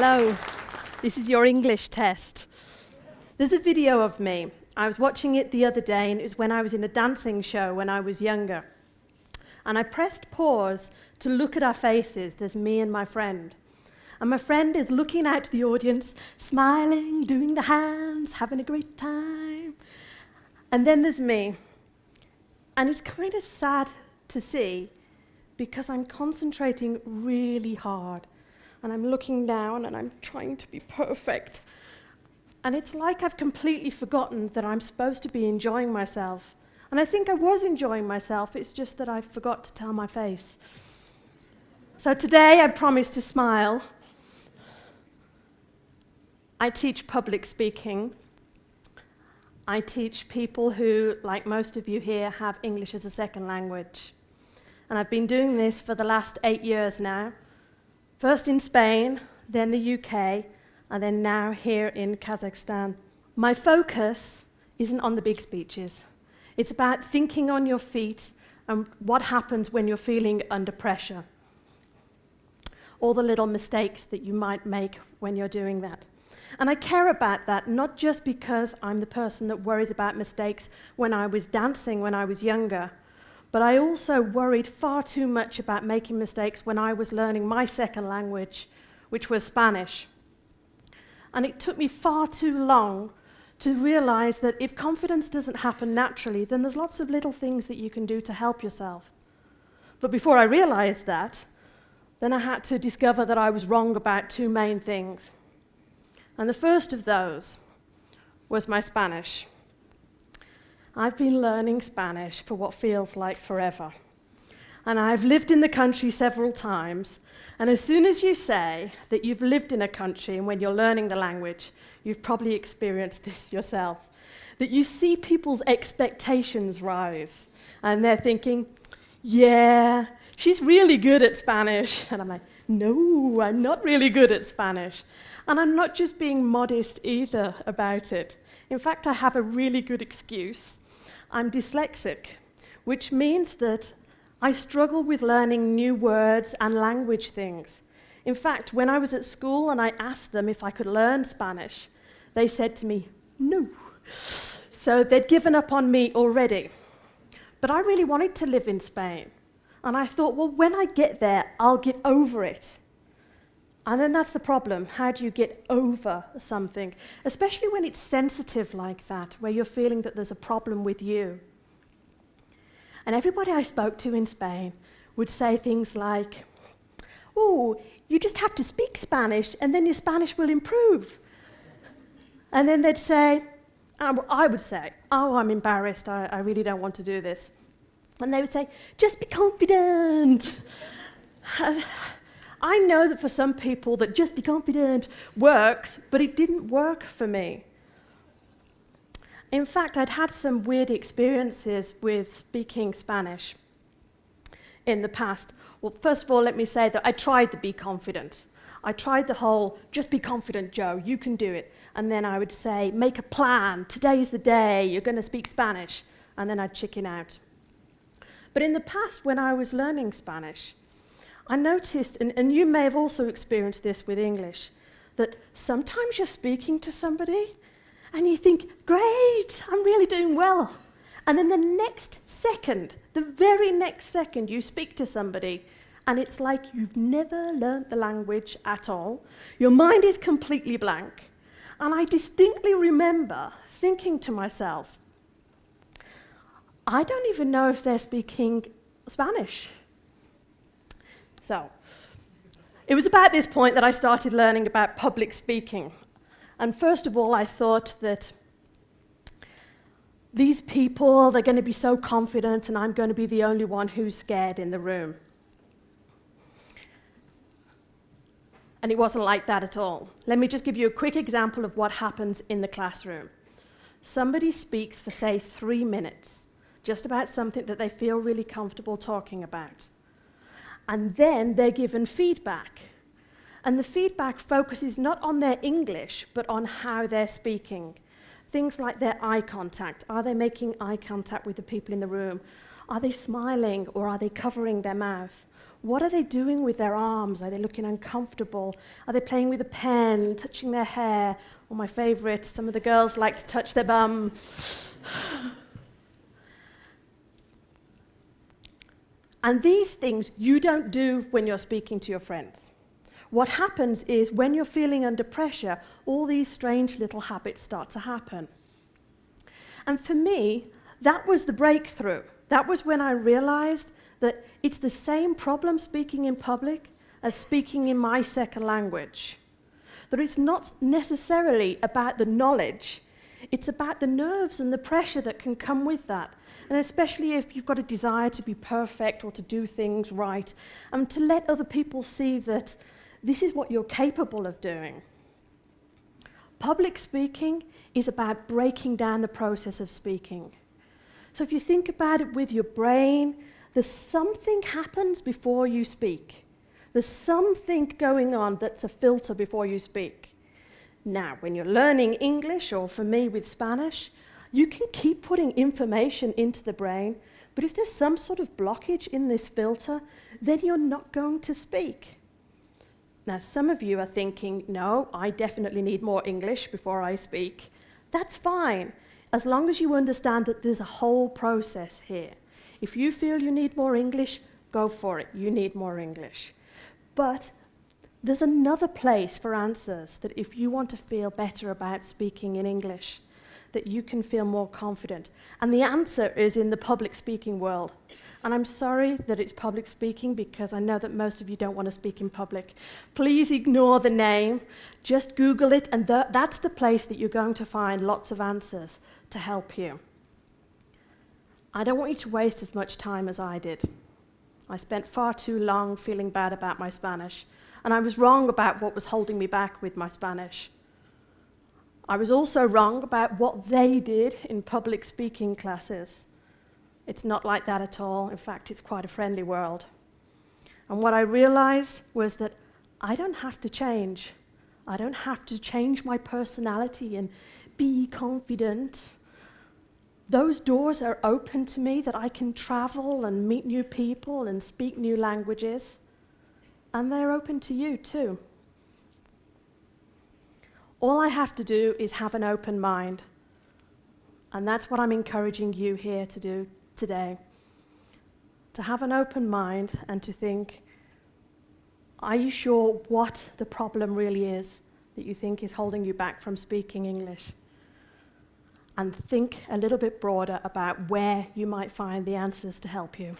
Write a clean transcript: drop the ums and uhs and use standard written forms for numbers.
Hello, this is your English test. There's a video of me. I was watching it the other day, and it was when I was in a dancing show when I was younger. And I pressed pause to look at our faces. There's me and my friend. And my friend is looking out to the audience, smiling, doing the hands, having a great time. And then there's me. And it's kind of sad to see because I'm concentrating really hard. And I'm looking down and I'm trying to be perfect. And it's like I've completely forgotten that I'm supposed to be enjoying myself. And I think I was enjoying myself, it's just that I forgot to tell my face. So today I promise to smile. I teach public speaking. I teach people who, like most of you here, have English as a second language. And I've been doing this for the last 8 years now. First in Spain, then the UK, and then now here in Kazakhstan. My focus isn't on the big speeches. It's about thinking on your feet and what happens when you're feeling under pressure. All the little mistakes that you might make when you're doing that. And I care about that, not just because I'm the person that worries about mistakes when I was dancing when I was younger, but I also worried far too much about making mistakes when I was learning my second language, which was Spanish. And it took me far too long to realize that if confidence doesn't happen naturally, then there's lots of little things that you can do to help yourself. But before I realized that, then I had to discover that I was wrong about two main things. And the first of those was my Spanish. I've been learning Spanish for what feels like forever. And I've lived in the country several times. And as soon as you say that you've lived in a country and when you're learning the language, you've probably experienced this yourself, that you see people's expectations rise. And they're thinking, yeah, she's really good at Spanish. And I'm like, no, I'm not really good at Spanish. And I'm not just being modest either about it. In fact, I have a really good excuse. I'm dyslexic, which means that I struggle with learning new words and language things. In fact, when I was at school and I asked them if I could learn Spanish, they said to me, no. So they'd given up on me already. But I really wanted to live in Spain. And I thought, well, when I get there, I'll get over it. And then that's the problem. How do you get over something? Especially when it's sensitive like that, where you're feeling that there's a problem with you. And everybody I spoke to in Spain would say things like, oh, you just have to speak Spanish and then your Spanish will improve. And then they'd say, I would say, oh, I'm embarrassed, I really don't want to do this. And they would say, just be confident. I know that for some people that just be confident works, but it didn't work for me. In fact, I'd had some weird experiences with speaking Spanish in the past. Well, first of all, let me say that I tried the be confident. I tried the whole, just be confident, Joe, you can do it. And then I would say, make a plan, today's the day, you're going to speak Spanish. And then I'd chicken out. But in the past, when I was learning Spanish, I noticed, and you may have also experienced this with English, that sometimes you're speaking to somebody and you think, great, I'm really doing well. And then the next second, the very next second, you speak to somebody and it's like you've never learnt the language at all. Your mind is completely blank. And I distinctly remember thinking to myself, I don't even know if they're speaking Spanish. So, it was about this point that I started learning about public speaking. And first of all, I thought that these people, they're going to be so confident and I'm going to be the only one who's scared in the room. And it wasn't like that at all. Let me just give you a quick example of what happens in the classroom. Somebody speaks for, say, 3 minutes, just about something that they feel really comfortable talking about. And then they're given feedback. And the feedback focuses not on their English, but on how they're speaking. Things like their eye contact. Are they making eye contact with the people in the room? Are they smiling or are they covering their mouth? What are they doing with their arms? Are they looking uncomfortable? Are they playing with a pen, touching their hair? Or my favorite, some of the girls like to touch their bum. And these things you don't do when you're speaking to your friends. What happens is when you're feeling under pressure, all these strange little habits start to happen. And for me, that was the breakthrough. That was when I realized that it's the same problem speaking in public as speaking in my second language. That it's not necessarily about the knowledge, it's about the nerves and the pressure that can come with that. And especially if you've got a desire to be perfect or to do things right, and to let other people see that this is what you're capable of doing. Public speaking is about breaking down the process of speaking. So if you think about it with your brain, there's something happens before you speak. There's something going on that's a filter before you speak. Now, when you're learning English, or for me with Spanish, you can keep putting information into the brain, but if there's some sort of blockage in this filter, then you're not going to speak. Now, some of you are thinking, no, I definitely need more English before I speak. That's fine, as long as you understand that there's a whole process here. If you feel you need more English, go for it. You need more English. But there's another place for answers, that if you want to feel better about speaking in English, that you can feel more confident. And the answer is in the public speaking world. And I'm sorry that it's public speaking, because I know that most of you don't want to speak in public. Please ignore the name. Just Google it, and that's the place that you're going to find lots of answers to help you. I don't want you to waste as much time as I did. I spent far too long feeling bad about my Spanish, and I was wrong about what was holding me back with my Spanish. I was also wrong about what they did in public speaking classes. It's not like that at all. In fact, it's quite a friendly world. And what I realized was that I don't have to change. I don't have to change my personality and be confident. Those doors are open to me, that I can travel and meet new people and speak new languages. And they're open to you too. All I have to do is have an open mind. And that's what I'm encouraging you here to do today. To have an open mind and to think, are you sure what the problem really is that you think is holding you back from speaking English? And think a little bit broader about where you might find the answers to help you.